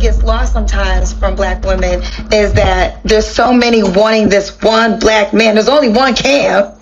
gets lost sometimes from black women is that there's so many wanting this one black man. There's only one Cam.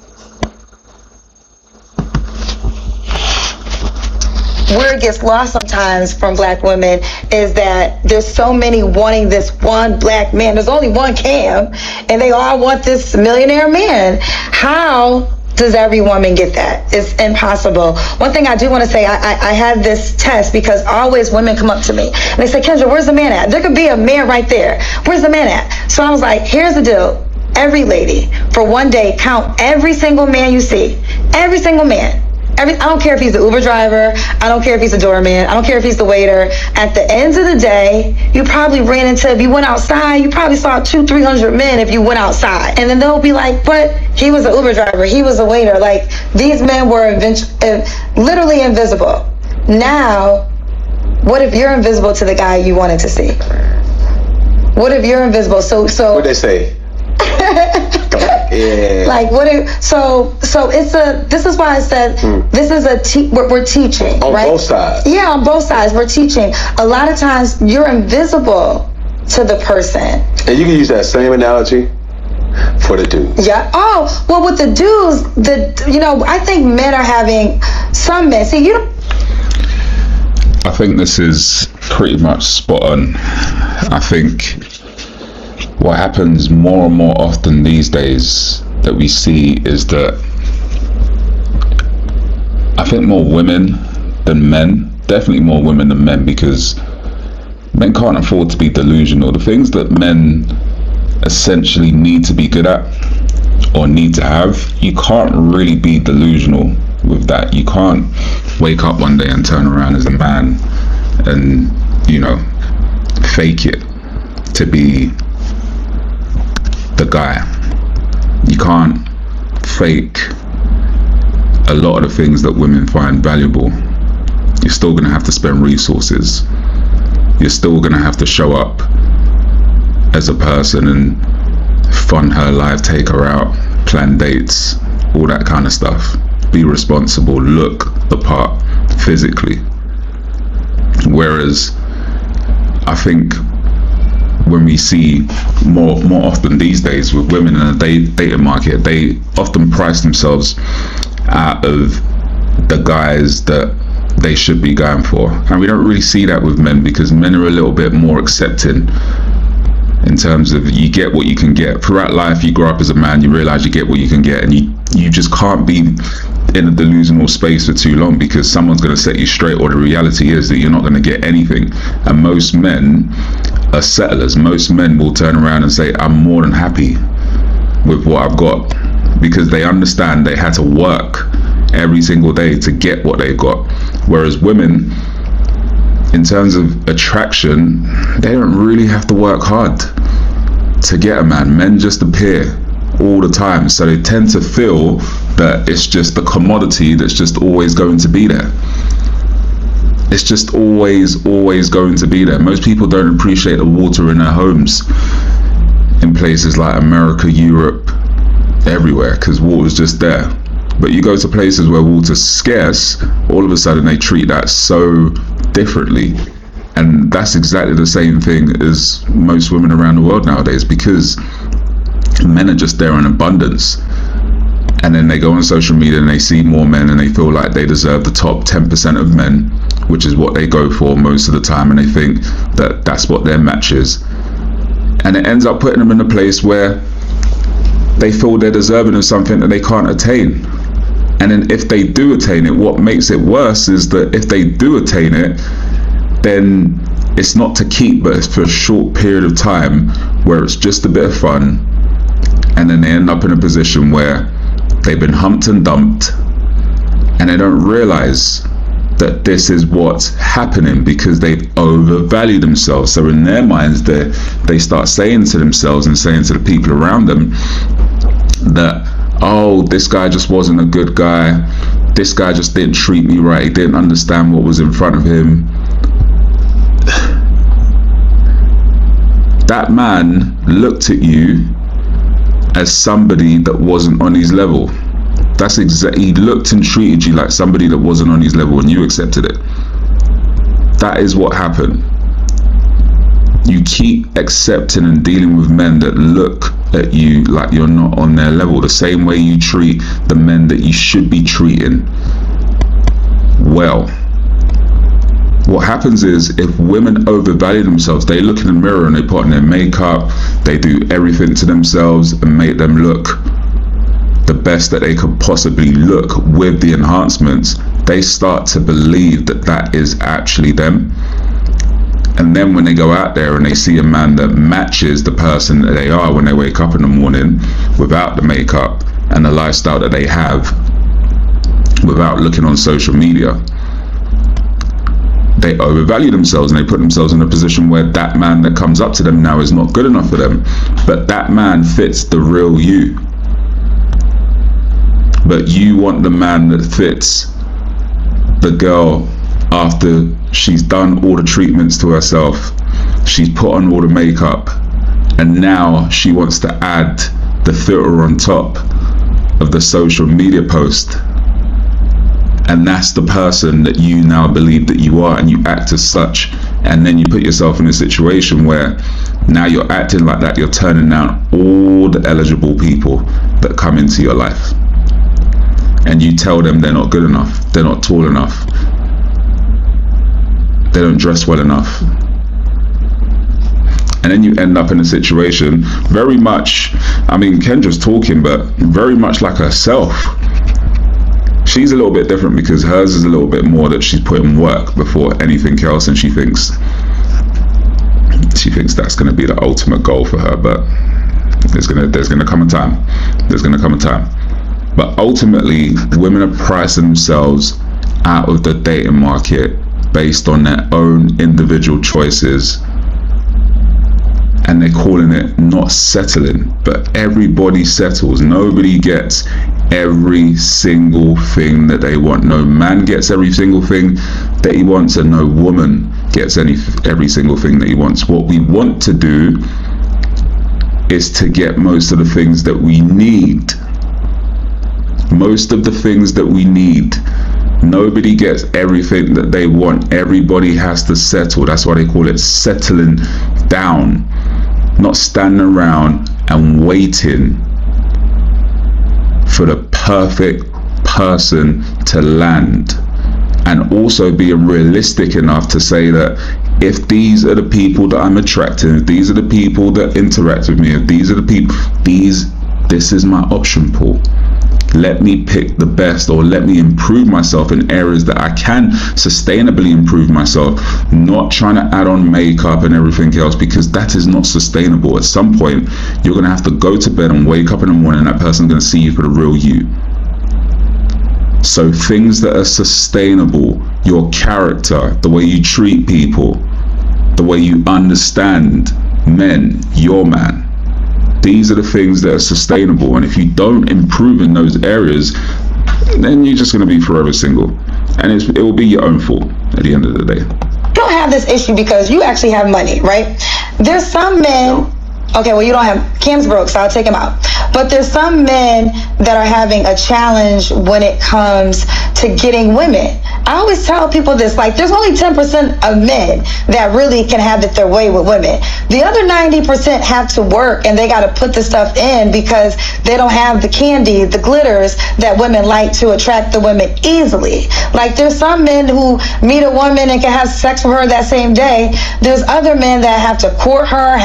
Where it gets lost sometimes from black women is that there's so many wanting this one black man. There's only one Cam, and they all want this millionaire man. How does every woman get that? It's impossible. One thing I do want to say, I had this test because always women come up to me and they say, Kendra, where's the man at? There could be a man right there. Where's the man at? So I was like, here's the deal. Every lady, for one day, count every single man you see. Every single man. I don't care if he's the Uber driver. I don't care if he's a doorman. I don't care if he's the waiter. At the end of the day, you probably ran into, if you went outside, you probably saw 200-300 men if you went outside. And then they'll be like, but he was an Uber driver. He was a waiter. Like, these men were literally invisible. Now, what if you're invisible to the guy you wanted to see? What if you're invisible? So what'd they say? Yeah. Like what? So it's a. This is why I said this is we're teaching on right? both sides. Yeah, on both sides we're teaching. A lot of times you're invisible to the person. And you can use that same analogy for the dudes. Yeah. Oh well, with the dudes, I think men are having some men. See, I think this is pretty much spot on. I think what happens more and more often these days that we see is that I think more women than men, definitely more women than men, because men can't afford to be delusional. The things that men essentially need to be good at or need to have, you can't really be delusional with that. You can't wake up one day and turn around as a man and, fake it to be the guy. You can't fake a lot of the things that women find valuable. You're still going to have to spend resources. You're still going to have to show up as a person and fund her life, take her out, plan dates, all that kind of stuff. Be responsible, look the part physically. Whereas I think when we see more often these days with women in the dating market, they often price themselves out of the guys that they should be going for. And we don't really see that with men, because men are a little bit more accepting in terms of you get what you can get. Throughout life, you grow up as a man, you realize you get what you can get, and you just can't be in a delusional space for too long, because someone's going to set you straight, or the reality is that you're not going to get anything. And most men are settlers. Most men will turn around and say, I'm more than happy with what I've got, because they understand they had to work every single day to get what they've got. Whereas women, in terms of attraction, they don't really have to work hard to get a man. Men just appear all the time, so they tend to feel that it's just the commodity that's just always going to be there. It's just always going to be there. Most people don't appreciate the water in their homes in places like America, Europe, everywhere, because water's just there. But you go to places where water's scarce, all of a sudden they treat that so differently. And that's exactly the same thing as most women around the world nowadays, because men are just there in abundance. And then they go on social media and they see more men and they feel like they deserve the top 10% of men, which is what they go for most of the time, and they think that that's what their match is. And it ends up putting them in a place where they feel they're deserving of something that they can't attain. And then if they do attain it, what makes it worse is that if they do attain it, then it's not to keep, but it's for a short period of time where it's just a bit of fun, and then they end up in a position where they've been humped and dumped, and they don't realize that this is what's happening because they've overvalued themselves. So in their minds, they start saying to themselves and saying to the people around them that, oh, this guy just wasn't a good guy, this guy just didn't treat me right, he didn't understand what was in front of him. That man looked at you as somebody that wasn't on his level. That's exactly, he looked and treated you like somebody that wasn't on his level, and you accepted it. That is what happened. You keep accepting and dealing with men that look at you like you're not on their level, the same way you treat the men that you should be treating well. What happens is, if women overvalue themselves, they look in the mirror and they put on their makeup, they do everything to themselves and make them look the best that they could possibly look with the enhancements, they start to believe that that is actually them. And then when they go out there and they see a man that matches the person that they are when they wake up in the morning, without the makeup and the lifestyle that they have, without looking on social media, they overvalue themselves and they put themselves in a position where that man that comes up to them now is not good enough for them. But that man fits the real you. But you want the man that fits the girl after she's done all the treatments to herself, she's put on all the makeup, and now she wants to add the filter on top of the social media post. And that's the person that you now believe that you are, and you act as such. And then you put yourself in a situation where now you're acting like that, you're turning down all the eligible people that come into your life. And you tell them they're not good enough, they're not tall enough, they don't dress well enough. And then you end up in a situation very much, I mean, Kendra's talking, but very much like herself. She's a little bit different because hers is a little bit more that she's put in work before anything else, and she thinks that's going to be the ultimate goal for her. But there's gonna come a time. There's gonna come a time. But ultimately, women are pricing themselves out of the dating market based on their own individual choices, and they're calling it not settling. But everybody settles. Nobody gets every single thing that they want. No man gets every single thing that he wants, and no woman gets every single thing that he wants. What we want to do is to get most of the things that we need. Most of the things that we need. Nobody gets everything that they want. Everybody has to settle. That's why they call it settling down. Not standing around and waiting for the perfect person to land. And also being realistic enough to say that if these are the people that I'm attracting, if these are the people that interact with me, if these are the people, this is my option pool. Let me pick the best, or let me improve myself in areas that I can sustainably improve myself, not trying to add on makeup and everything else, because that is not sustainable. At some point, you're going to have to go to bed and wake up in the morning, and that person's going to see you for the real you. So things that are sustainable, your character, the way you treat people, the way you understand men, your man, these are the things that are sustainable. And if you don't improve in those areas, then you're just going to be forever single, and it will be your own fault at the end of the day. You don't have this issue because you actually have money, right? There's some men. Okay, well, you don't have. Cam's broke, so I'll take him out. But there's some men that are having a challenge when it comes to getting women. I always tell people this, like, there's only 10% of men that really can have it their way with women. The other 90% have to work, and they got to put the stuff in because they don't have the candy, the glitters that women like to attract the women easily. Like, there's some men who meet a woman and can have sex with her that same day. There's other men that have to court her,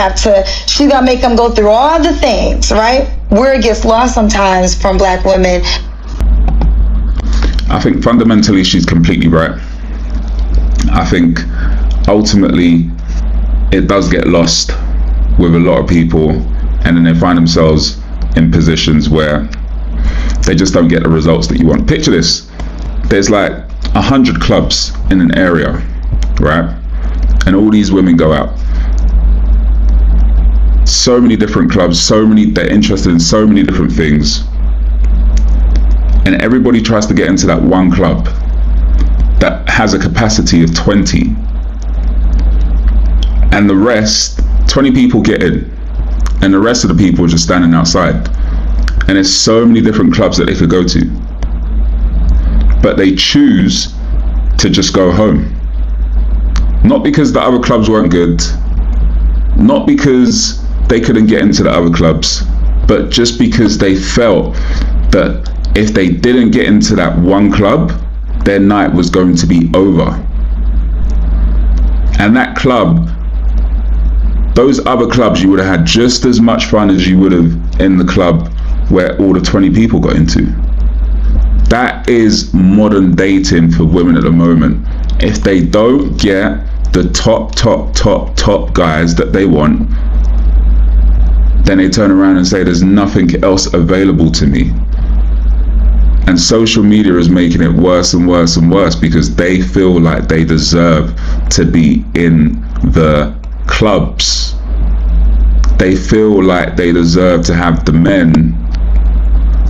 she's gonna make them go through all the things, right? Where it gets lost sometimes from black women. I think fundamentally she's completely right. I think ultimately it does get lost with a lot of people, and then they find themselves in positions where they just don't get the results that you want. Picture this: there's like 100 clubs in an area, right? And all these women go out. So many different clubs, they're interested in so many different things. And everybody tries to get into that one club that has a capacity of 20. And the rest, 20 people get in. And the rest of the people are just standing outside. And there's so many different clubs that they could go to. But they choose to just go home. Not because the other clubs weren't good, not because they couldn't get into the other clubs, but just because they felt that if they didn't get into that one club, their night was going to be over. And that club, those other clubs, you would have had just as much fun as you would have in the club where all the 20 people got into. That is modern dating for women at the moment. If they don't get the top guys that they want, then they turn around and say there's nothing else available to me. And social media is making it worse and worse and worse because they feel like they deserve to be in the clubs. They feel like they deserve to have the men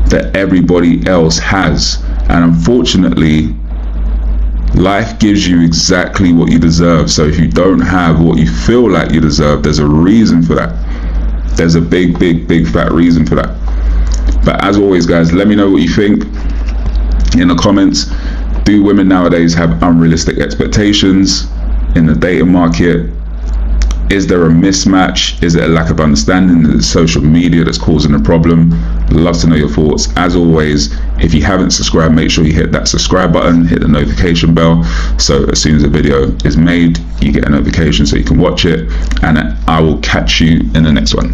that everybody else has. And unfortunately, life gives you exactly what you deserve. So if you don't have what you feel like you deserve, there's a reason for that. There's a big fat reason for that. But as always, guys, let me know what you think in the comments. Do women nowadays have unrealistic expectations in the dating market? Is there a mismatch? Is it a lack of understanding? Is it social media that's causing the problem? Love to know your thoughts. As always, if you haven't subscribed, make sure you hit that subscribe button, hit the notification bell, so as soon as a video is made, you get a notification so you can watch it. And I will catch you in the next one.